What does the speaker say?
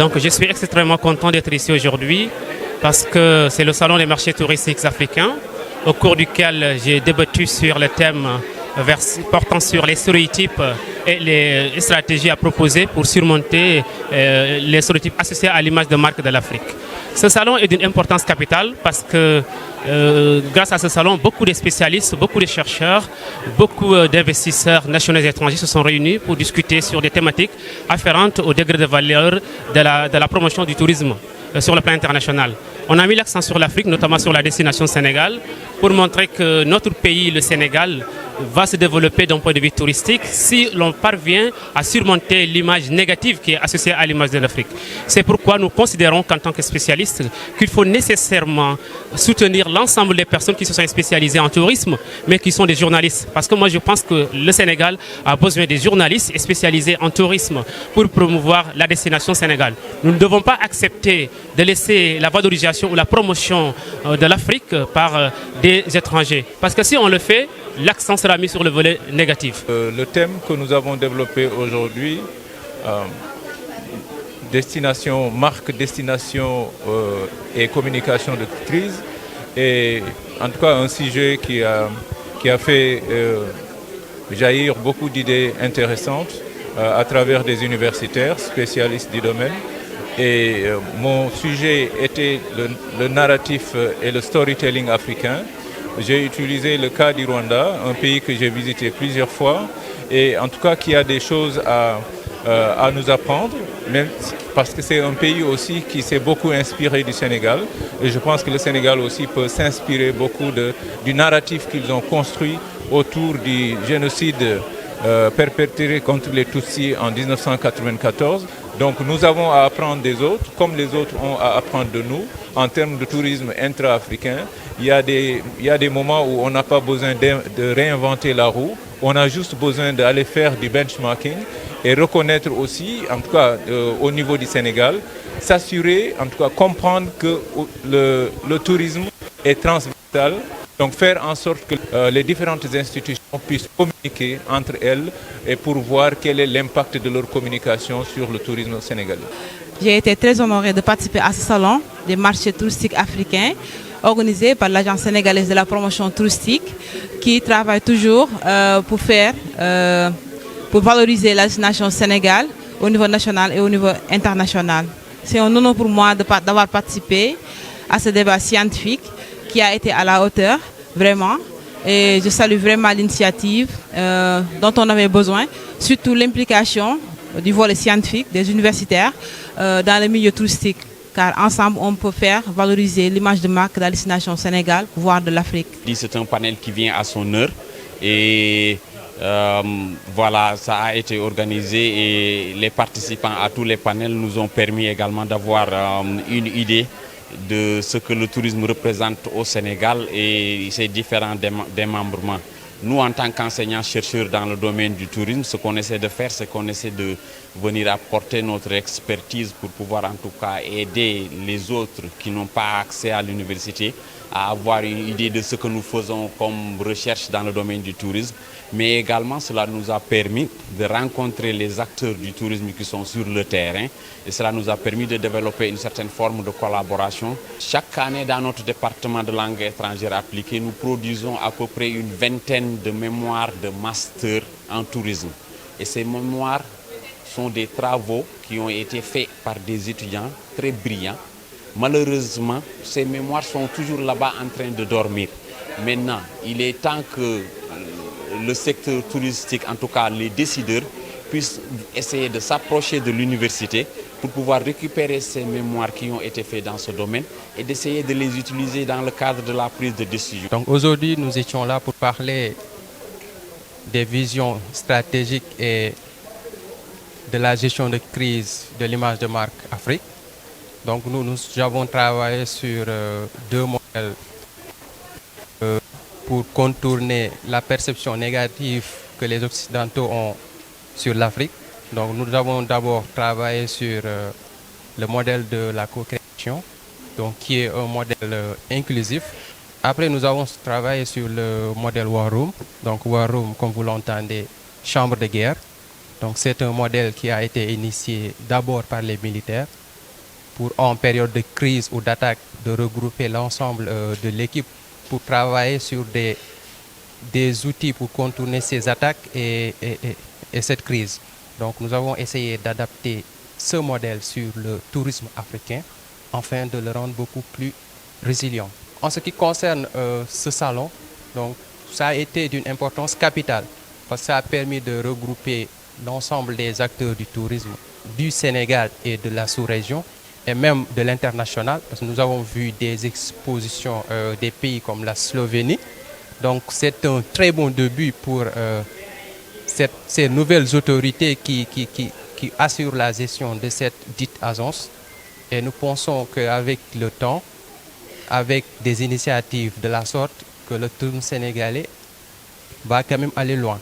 Donc je suis extrêmement content d'être ici aujourd'hui parce que c'est le salon des marchés touristiques africains au cours duquel j'ai débattu sur le thème portant sur les stéréotypes et les stratégies à proposer pour surmonter les stéréotypes associés à l'image de marque de l'Afrique. Ce salon est d'une importance capitale parce que grâce à ce salon, beaucoup de spécialistes, beaucoup de chercheurs, beaucoup d'investisseurs nationaux et étrangers se sont réunis pour discuter sur des thématiques afférentes au degré de valeur de la promotion du tourisme sur le plan international. On a mis l'accent sur l'Afrique, notamment sur la destination Sénégal, pour montrer que notre pays, le Sénégal, va se développer d'un point de vue touristique si l'on parvient à surmonter l'image négative qui est associée à l'image de l'Afrique. C'est pourquoi nous considérons qu'en tant que spécialistes, qu'il faut nécessairement soutenir l'ensemble des personnes qui se sont spécialisées en tourisme, mais qui sont des journalistes. Parce que moi, je pense que le Sénégal a besoin des journalistes spécialisés en tourisme pour promouvoir la destination Sénégal. Nous ne devons pas accepter de laisser la valorisation ou la promotion de l'Afrique par des étrangers. Parce que si on le fait, l'accent sera mis sur le volet négatif. Le thème que nous avons développé aujourd'hui, destination, marque, destination et communication de crise, est en tout cas un sujet qui a fait jaillir beaucoup d'idées intéressantes à travers des universitaires spécialistes du domaine. Et mon sujet était le narratif et le storytelling africain. J'ai utilisé le cas du Rwanda, un pays que j'ai visité plusieurs fois et en tout cas qui a des choses à nous apprendre, même parce que c'est un pays aussi qui s'est beaucoup inspiré du Sénégal et je pense que le Sénégal aussi peut s'inspirer beaucoup du narratif qu'ils ont construit autour du génocide perpétré contre les Tutsis en 1994. Donc nous avons à apprendre des autres, comme les autres ont à apprendre de nous en termes de tourisme intra-africain. Il y a des moments où on n'a pas besoin de réinventer la roue, on a juste besoin d'aller faire du benchmarking et reconnaître aussi, en tout cas au niveau du Sénégal, s'assurer, en tout cas comprendre que le tourisme est transversal. Donc faire en sorte que les différentes institutions puissent communiquer entre elles et pour voir quel est l'impact de leur communication sur le tourisme sénégalais. J'ai été très honorée de participer à ce salon des marchés touristiques africains organisé par l'Agence sénégalaise de la promotion touristique qui travaille toujours pour valoriser la destination Sénégal au niveau national et au niveau international. C'est un honneur pour moi d'avoir participé à ce débat scientifique qui a été à la hauteur, vraiment. Et je salue vraiment l'initiative dont on avait besoin, surtout l'implication du volet scientifique des universitaires dans le milieu touristique. Car ensemble, on peut faire valoriser l'image de marque de la destination Sénégal, voire de l'Afrique. C'est un panel qui vient à son heure et voilà, ça a été organisé et les participants à tous les panels nous ont permis également d'avoir une idée de ce que le tourisme représente au Sénégal et ses différents démembrements. Nous, en tant qu'enseignants-chercheurs dans le domaine du tourisme, ce qu'on essaie de faire, c'est qu'on essaie de venir apporter notre expertise pour pouvoir en tout cas aider les autres qui n'ont pas accès à l'université à avoir une idée de ce que nous faisons comme recherche dans le domaine du tourisme. Mais également, cela nous a permis de rencontrer les acteurs du tourisme qui sont sur le terrain et cela nous a permis de développer une certaine forme de collaboration. Chaque année, dans notre département de langue étrangère appliquée, nous produisons à peu près une vingtaine de mémoires de master en tourisme. Et ces mémoires sont des travaux qui ont été faits par des étudiants très brillants. Malheureusement, ces mémoires sont toujours là-bas en train de dormir. Maintenant, il est temps que le secteur touristique, en tout cas les décideurs, puissent essayer de s'approcher de l'université pour pouvoir récupérer ces mémoires qui ont été faites dans ce domaine et d'essayer de les utiliser dans le cadre de la prise de décision. Donc aujourd'hui, nous étions là pour parler des visions stratégiques et de la gestion de crise de l'image de marque Afrique. Donc nous avons travaillé sur deux modèles pour contourner la perception négative que les Occidentaux ont sur l'Afrique. Donc nous avons d'abord travaillé sur le modèle de la co-création, donc qui est un modèle inclusif. Après, nous avons travaillé sur le modèle War Room. Donc War Room, comme vous l'entendez, chambre de guerre. Donc c'est un modèle qui a été initié d'abord par les militaires pour en période de crise ou d'attaque de regrouper l'ensemble de l'équipe pour travailler sur des outils pour contourner ces attaques et cette crise. Donc nous avons essayé d'adapter ce modèle sur le tourisme africain afin de le rendre beaucoup plus résilient. En ce qui concerne ce salon, donc, ça a été d'une importance capitale parce que ça a permis de regrouper l'ensemble des acteurs du tourisme du Sénégal et de la sous-région et même de l'international parce que nous avons vu des expositions des pays comme la Slovénie. Donc c'est un très bon début pour ces nouvelles autorités qui assurent la gestion de cette dite agence. Et nous pensons qu'avec le temps, avec des initiatives de la sorte, que le tourisme sénégalais va quand même aller loin.